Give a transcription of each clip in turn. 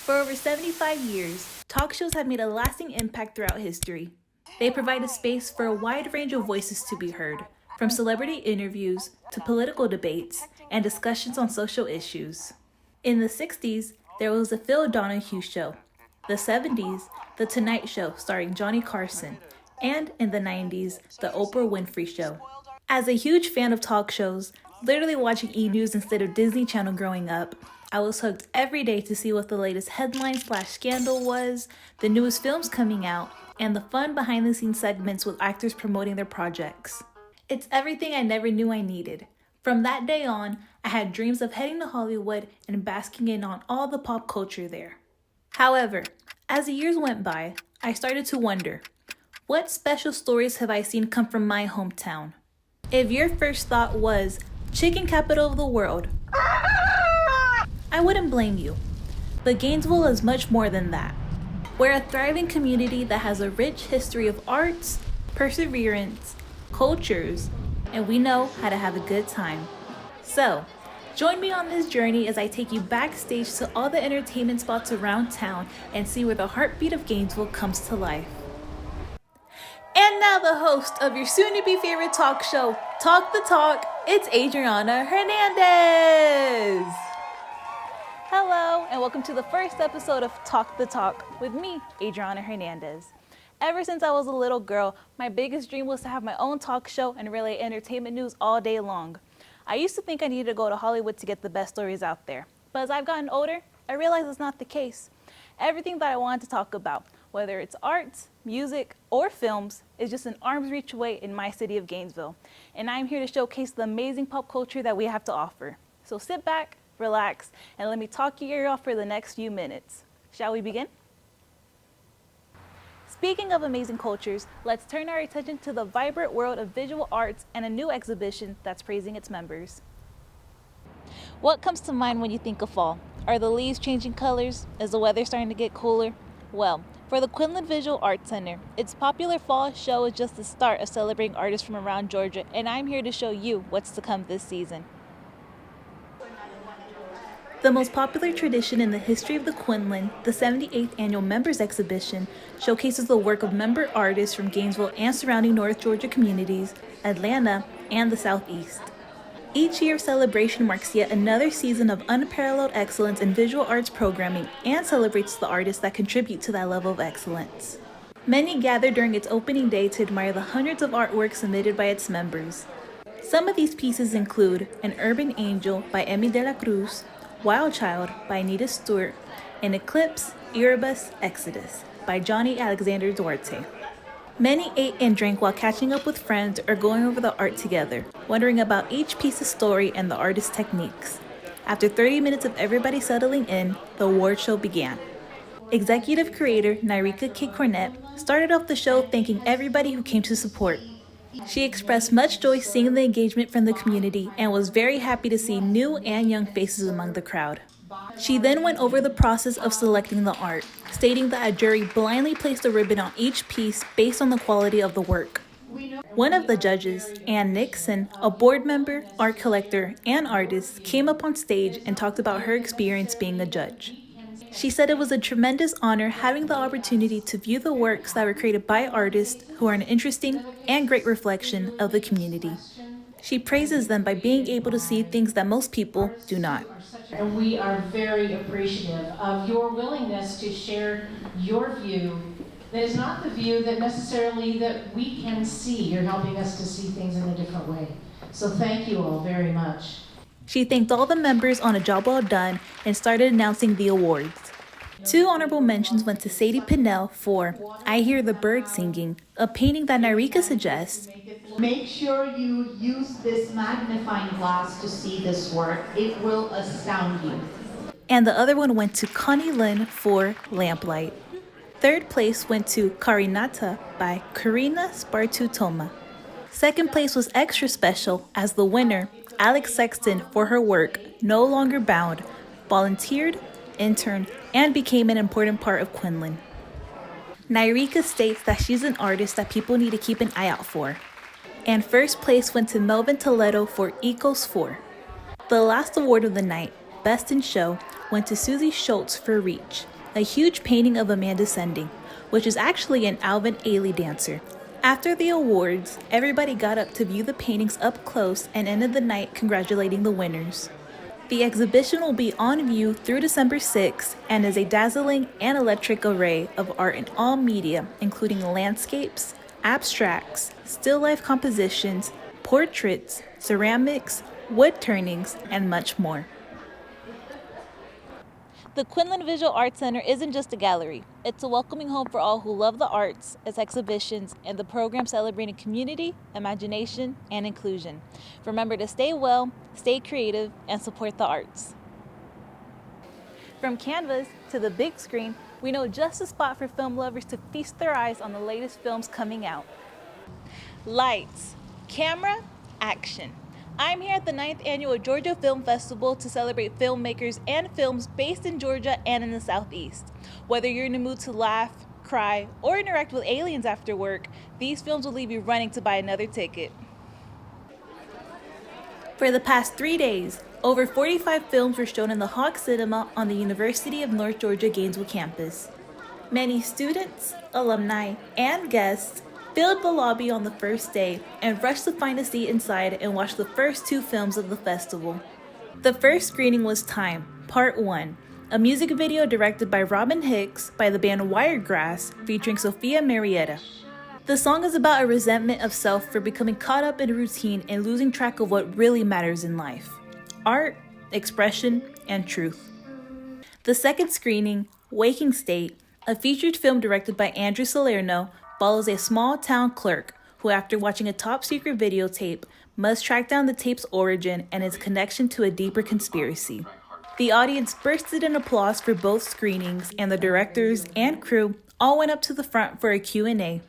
For over 75 years, talk shows have made a lasting impact throughout history. They provide a space for a wide range of voices to be heard, from celebrity interviews to political debates and discussions on social issues. In the 60s, there was the Phil Donahue Show. The 70s, The Tonight Show starring Johnny Carson. And in the 90s, The Oprah Winfrey Show. As a huge fan of talk shows, literally watching E! News instead of Disney Channel growing up, I was hooked every day to see what the latest headline/scandal was, the newest films coming out, and the fun behind-the-scenes segments with actors promoting their projects. It's everything I never knew I needed. From that day on, I had dreams of heading to Hollywood and basking in on all the pop culture there. However, as the years went by, I started to wonder, what special stories have I seen come from my hometown? If your first thought was, chicken capital of the world, I wouldn't blame you. But Gainesville is much more than that. We're a thriving community that has a rich history of arts, perseverance, cultures, and we know how to have a good time. So, join me on this journey as I take you backstage to all the entertainment spots around town and see where the heartbeat of Gainesville comes to life. And now the host of your soon-to-be favorite talk show, Talk the Talk, it's Adriana Hernandez! Hello, and welcome to the first episode of Talk the Talk with me, Adriana Hernandez. Ever since I was a little girl, my biggest dream was to have my own talk show and relay entertainment news all day long. I used to think I needed to go to Hollywood to get the best stories out there. But as I've gotten older, I realize it's not the case. Everything that I wanted to talk about, whether it's arts, music, or films, is just an arm's reach away in my city of Gainesville. And I'm here to showcase the amazing pop culture that we have to offer. So sit back, relax, and let me talk your ear off for the next few minutes. Shall we begin? Speaking of amazing cultures, let's turn our attention to the vibrant world of visual arts and a new exhibition that's praising its members. What comes to mind when you think of fall? Are the leaves changing colors? Is the weather starting to get cooler? Well, for the Quinlan Visual Arts Center, its popular fall show is just the start of celebrating artists from around Georgia, and I'm here to show you what's to come this season. The most popular tradition in the history of the Quinlan, the 78th Annual Members Exhibition, showcases the work of member artists from Gainesville and surrounding North Georgia communities, Atlanta, and the Southeast. Each year of celebration marks yet another season of unparalleled excellence in visual arts programming and celebrates the artists that contribute to that level of excellence. Many gather during its opening day to admire the hundreds of artworks submitted by its members. Some of these pieces include An Urban Angel by Emmy de la Cruz, Wild Child by Anita Stewart, and Eclipse, Erebus, Exodus by Johnny Alexander Duarte. Many ate and drank while catching up with friends or going over the art together, wondering about each piece's story and the artist's techniques. After 30 minutes of everybody settling in, the award show began. Executive creator Nyrika K. Cornett started off the show thanking everybody who came to support. She expressed much joy seeing the engagement from the community and was very happy to see new and young faces among the crowd. She then went over the process of selecting the art, stating that a jury blindly placed a ribbon on each piece based on the quality of the work. One of the judges, Ann Nixon, a board member, art collector, and artist, came up on stage and talked about her experience being a judge. She said it was a tremendous honor having the opportunity to view the works that were created by artists who are an interesting and great reflection of the community. She praises them by being able to see things that most people do not. And we are very appreciative of your willingness to share your view that is not the view that necessarily that we can see. You're helping us to see things in a different way. So thank you all very much. She thanked all the members on a job well done and started announcing the awards. 2 honorable mentions went to Sadie Pinnell for I Hear the Bird Singing, a painting that Nyrika suggests. Make sure you use this magnifying glass to see this work. It will astound you. And the other one went to Connie Lynn for Lamplight. 3rd place went to Carinata by Karina Spartu-Toma. 2nd place was extra special as the winner, Alex Sexton, for her work, No Longer Bound, volunteered, interned, and became an important part of Quinlan. Nyrika states that she's an artist that people need to keep an eye out for. And 1st place went to Melvin Toledo for Ecos 4. The last award of the night, Best in Show, went to Susie Schultz for Reach, a huge painting of a man descending, which is actually an Alvin Ailey dancer. After the awards, everybody got up to view the paintings up close and ended the night congratulating the winners. The exhibition will be on view through December 6th and is a dazzling and electric array of art in all media, including landscapes, abstracts, still life compositions, portraits, ceramics, wood turnings, and much more. The Quinlan Visual Arts Center isn't just a gallery. It's a welcoming home for all who love the arts, its exhibitions, and the program celebrating community, imagination, and inclusion. Remember to stay well, stay creative, and support the arts. From canvas to the big screen, we know just the spot for film lovers to feast their eyes on the latest films coming out. Lights, camera, action. I'm here at the 9th Annual Georgia Film Festival to celebrate filmmakers and films based in Georgia and in the Southeast. Whether you're in the mood to laugh, cry, or interact with aliens after work, these films will leave you running to buy another ticket. For the past 3 days, over 45 films were shown in the Hawk Cinema on the University of North Georgia Gainesville campus. Many students, alumni, and guests filled the lobby on the first day and rushed to find a seat inside and watch the first 2 films of the festival. The first screening was Time, Part 1, a music video directed by Robin Hicks by the band Wiregrass featuring Sophia Marietta. The song is about a resentment of self for becoming caught up in routine and losing track of what really matters in life: art, expression, and truth. The second screening, Waking State, a featured film directed by Andrew Salerno, follows a small-town clerk who, after watching a top-secret videotape, must track down the tape's origin and its connection to a deeper conspiracy. The audience bursted in applause for both screenings, and the directors and crew all went up to the front for a Q&A.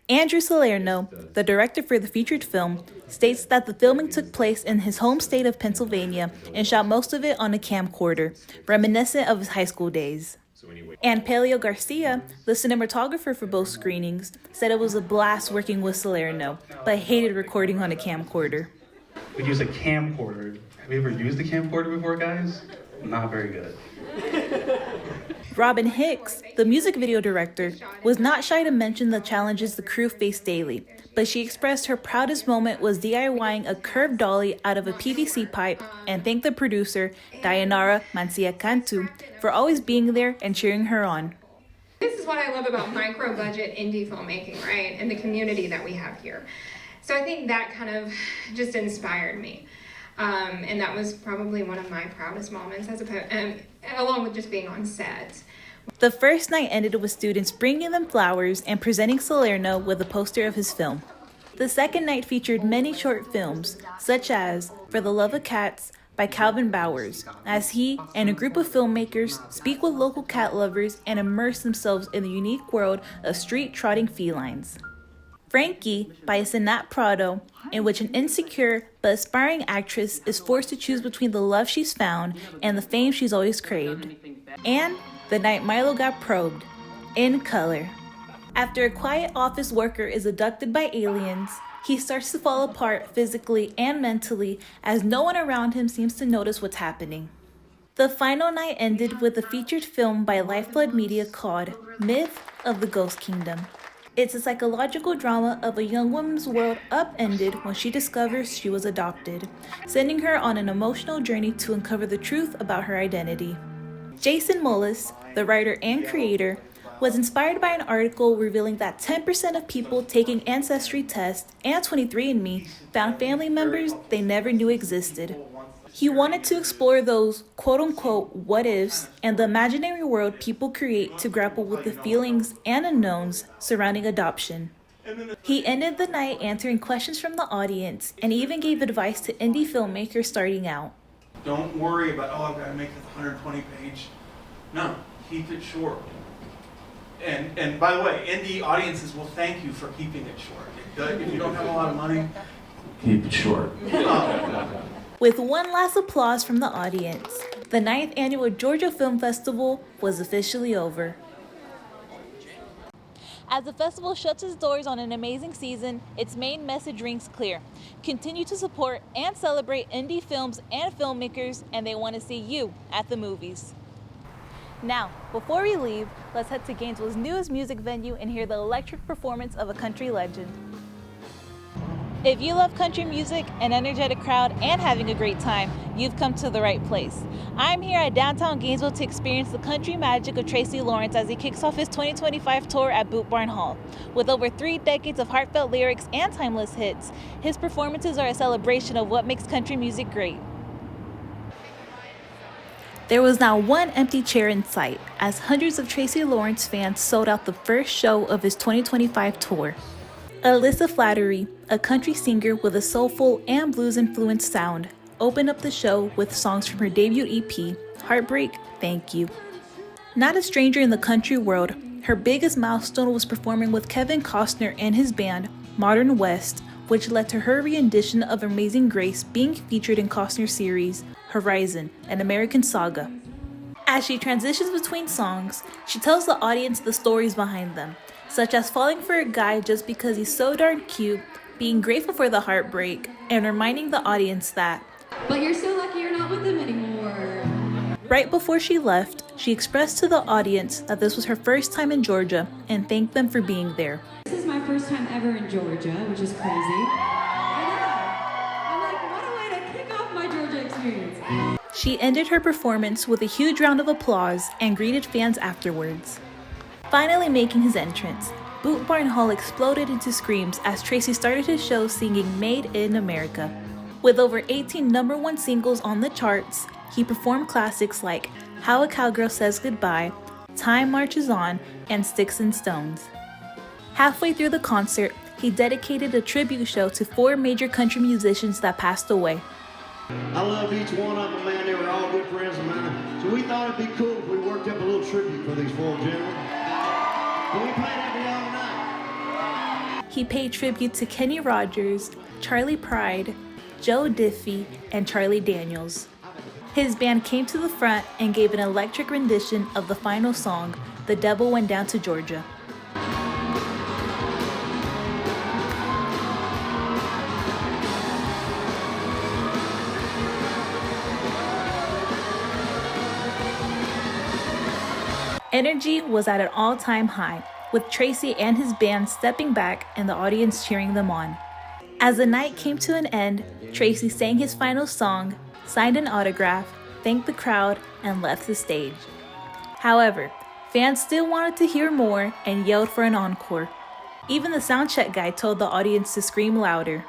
Andrew Salerno, the director for the featured film, states that the filming took place in his home state of Pennsylvania and shot most of it on a camcorder, reminiscent of his high school days. And Paleo Garcia, the cinematographer for both screenings, said it was a blast working with Salerno, but hated recording on a camcorder. We use a camcorder. Have you ever used a camcorder before, guys? Not very good. Robin Hicks, the music video director, was not shy to mention the challenges the crew faced daily, but she expressed her proudest moment was DIYing a curved dolly out of a PVC pipe and thanked the producer, Dayanara Mancia-Cantu, for always being there and cheering her on. This is what I love about micro-budget indie filmmaking, right? And the community that we have here. So I think that kind of just inspired me. And that was probably one of my proudest moments, along with just being on set. The first night ended with students bringing them flowers and presenting Salerno with a poster of his film. The second night featured many short films, such as For the Love of Cats by Calvin Bowers, as he and a group of filmmakers speak with local cat lovers and immerse themselves in the unique world of street-trotting felines. Frankie by Sanat Prado, in which an insecure but aspiring actress is forced to choose between the love she's found and the fame she's always craved. And The Night Milo Got Probed, in color. After a quiet office worker is abducted by aliens, he starts to fall apart physically and mentally as no one around him seems to notice what's happening. The final night ended with a featured film by Lifeblood Media called Myth of the Ghost Kingdom. It's a psychological drama of a young woman's world upended when she discovers she was adopted, sending her on an emotional journey to uncover the truth about her identity. Jason Mullis, the writer and creator, was inspired by an article revealing that 10% of people taking ancestry tests and 23andMe found family members they never knew existed. He wanted to explore those quote-unquote what-ifs and the imaginary world people create to grapple with the feelings and unknowns surrounding adoption. He ended the night answering questions from the audience and even gave advice to indie filmmakers starting out. Don't worry about, I've got to make this 120 page. No, keep it short. And by the way, indie audiences will thank you for keeping it short. If you don't have a lot of money, Keep it short. With one last applause from the audience, the 9th Annual Georgia Film Festival was officially over. As the festival shuts its doors on an amazing season, its main message rings clear. Continue to support and celebrate indie films and filmmakers, and they want to see you at the movies. Now, before we leave, let's head to Gainesville's newest music venue and hear the electric performance of a country legend. If you love country music, an energetic crowd, and having a great time, you've come to the right place. I'm here at downtown Gainesville to experience the country magic of Tracy Lawrence as he kicks off his 2025 tour at Boot Barn Hall. With over 3 decades of heartfelt lyrics and timeless hits, his performances are a celebration of what makes country music great. There was not one empty chair in sight, as hundreds of Tracy Lawrence fans sold out the first show of his 2025 tour. Alyssa Flattery, a country singer with a soulful and blues-influenced sound, opened up the show with songs from her debut EP, Heartbreak, Thank You. Not a stranger in the country world, her biggest milestone was performing with Kevin Costner and his band, Modern West, which led to her rendition of Amazing Grace being featured in Costner's series, Horizon, an American Saga. As she transitions between songs, she tells the audience the stories behind them, such as falling for a guy just because he's so darn cute, being grateful for the heartbreak, and reminding the audience that, but you're so lucky you're not with them anymore. Right before she left, she expressed to the audience that this was her first time in Georgia and thanked them for being there. This is my first time ever in Georgia, which is crazy. I know. I'm like, what a way to kick off my Georgia experience. She ended her performance with a huge round of applause and greeted fans afterwards. Finally making his entrance, Boot Barn Hall exploded into screams as Tracy started his show singing Made in America. With over 18 #1 singles on the charts, he performed classics like How a Cowgirl Says Goodbye, Time Marches On, and Sticks and Stones. Halfway through the concert, he dedicated a tribute show to 4 major country musicians that passed away. I loved each one of them, man. They were all good friends of mine. So we thought it'd be cool if we worked up a little tribute for these 4 gentlemen. But we played every all night. He paid tribute to Kenny Rogers, Charlie Pride, Joe Diffie, and Charlie Daniels. His band came to the front and gave an electric rendition of the final song, The Devil Went Down to Georgia. Energy was at an all-time high, with Tracy and his band stepping back and the audience cheering them on. As the night came to an end, Tracy sang his final song, signed an autograph, thanked the crowd, and left the stage. However, fans still wanted to hear more and yelled for an encore. Even the soundcheck guy told the audience to scream louder.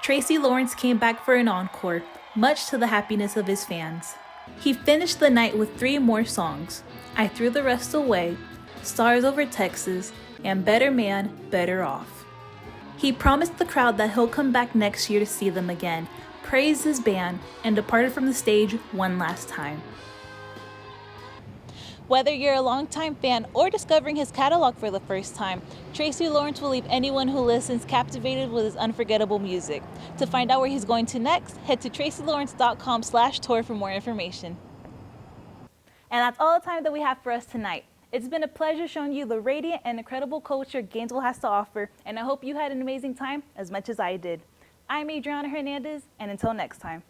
Tracy Lawrence came back for an encore, much to the happiness of his fans. He finished the night with 3 more songs, I Threw the Rest Away, Stars Over Texas, and Better Man, Better Off. He promised the crowd that he'll come back next year to see them again, praised his band, and departed from the stage one last time. Whether you're a longtime fan or discovering his catalog for the first time, Tracy Lawrence will leave anyone who listens captivated with his unforgettable music. To find out where he's going to next, head to tracylawrence.com/tour for more information. And that's all the time that we have for us tonight. It's been a pleasure showing you the radiant and incredible culture Gainesville has to offer, and I hope you had an amazing time as much as I did. I'm Adriana Hernandez, and until next time.